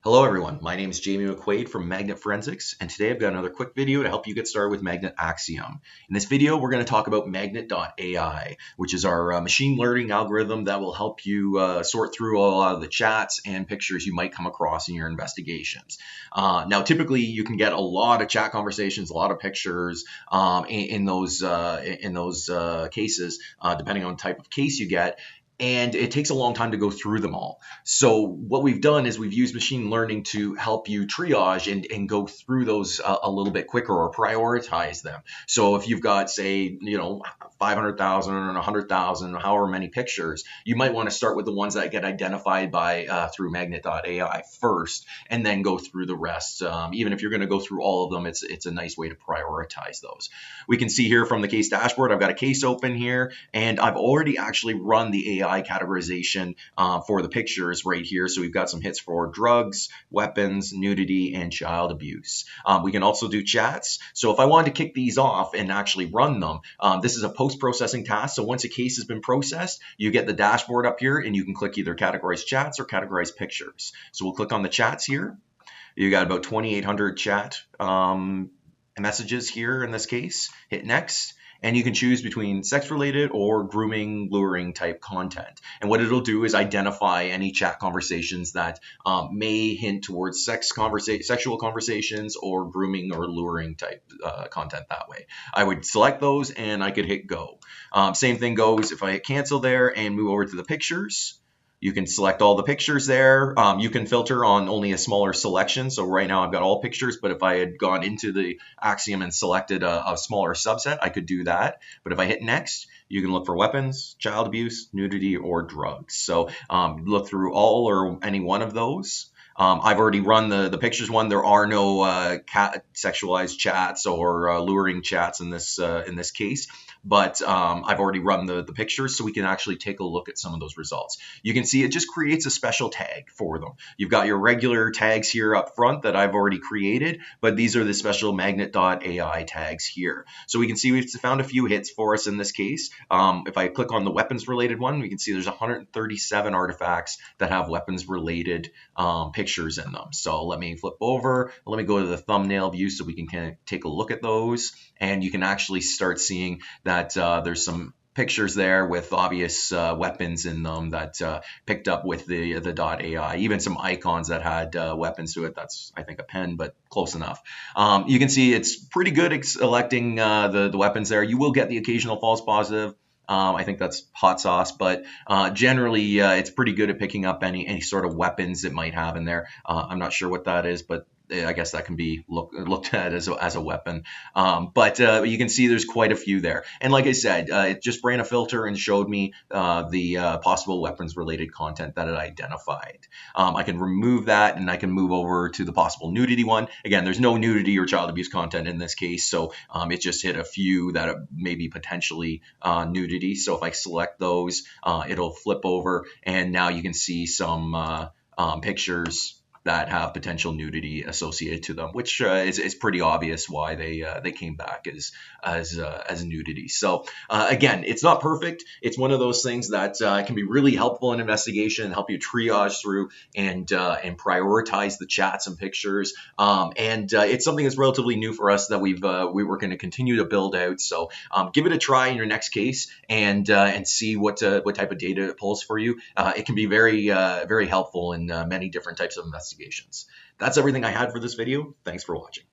Hello everyone, my name is Jamie McQuaid from Magnet Forensics, and today I've got another quick video to help you get started with Magnet AXIOM. In this video, we're going to talk about Magnet.AI, which is our machine learning algorithm that will help you sort through a lot of the chats and pictures you might come across in your investigations. Now, typically you can get a lot of chat conversations, a lot of pictures in those cases, depending on the type of case you get. And it takes a long time to go through them all. So what we've done is we've used machine learning to help you triage and go through those a little bit quicker or prioritize them. So if you've got, say, 500,000 or 100,000, however many pictures, you might want to start with the ones that get identified by through Magnet.AI first, and then go through the rest. Even if you're going to go through all of them, it's a nice way to prioritize those. We can see here from the case dashboard, I've got a case open here, and I've already actually run the AI categorization for the pictures right here. So we've got some hits for drugs, weapons, nudity, and child abuse. We can also do chats. So if I wanted to kick these off and actually run them, this is a post-processing task. So once a case has been processed, you get the dashboard up here and you can click either categorize chats or categorize pictures. So we'll click on the chats here. You got about 2,800 chat messages here in this case. Hit next. And you can choose between sex-related or grooming, luring type content. And what it'll do is identify any chat conversations that may hint towards sexual conversations or grooming or luring type content that way. I would select those and I could hit go. Same thing goes if I hit cancel there and move over to the pictures. You can select all the pictures there. You can filter on only a smaller selection. So right now I've got all pictures, but if I had gone into the AXIOM and selected a smaller subset, I could do that. But if I hit next, you can look for weapons, child abuse, nudity, or drugs. So look through all or any one of those. I've already run the pictures one. There are no sexualized chats or luring chats in this case, but I've already run the pictures, so we can actually take a look at some of those results. You can see it just creates a special tag for them. You've got your regular tags here up front that I've already created, but these are the special Magnet.AI tags here. So we can see we've found a few hits for us in this case. If I click on the weapons related one, we can see there's 137 artifacts that have weapons related pictures in them. So let me flip over, let me go to the thumbnail view so we can kind of take a look at those, and you can actually start seeing that there's some pictures there with obvious weapons in them that picked up with the .ai, even some icons that had weapons to it. That's, I think, a pen, but close enough. You can see it's pretty good at selecting the weapons there. You will get the occasional false positive. I think that's hot sauce, but generally it's pretty good at picking up any sort of weapons it might have in there. I'm not sure what that is, but I guess that can be looked at as a weapon. But you can see there's quite a few there. And like I said, it just ran a filter and showed me the possible weapons related content that it identified. I can remove that and I can move over to the possible nudity one. Again, there's no nudity or child abuse content in this case, so it just hit a few that may be potentially nudity. So if I select those, it'll flip over and now you can see some pictures that have potential nudity associated to them, which is pretty obvious why they came back as nudity. So again, it's not perfect. It's one of those things that can be really helpful in investigation and help you triage through and prioritize the chats and pictures. And it's something that's relatively new for us that we were going to continue to build out. So give it a try in your next case and see what type of data it pulls for you. It can be very very helpful in many different types of investigations. That's everything I had for this video. Thanks for watching.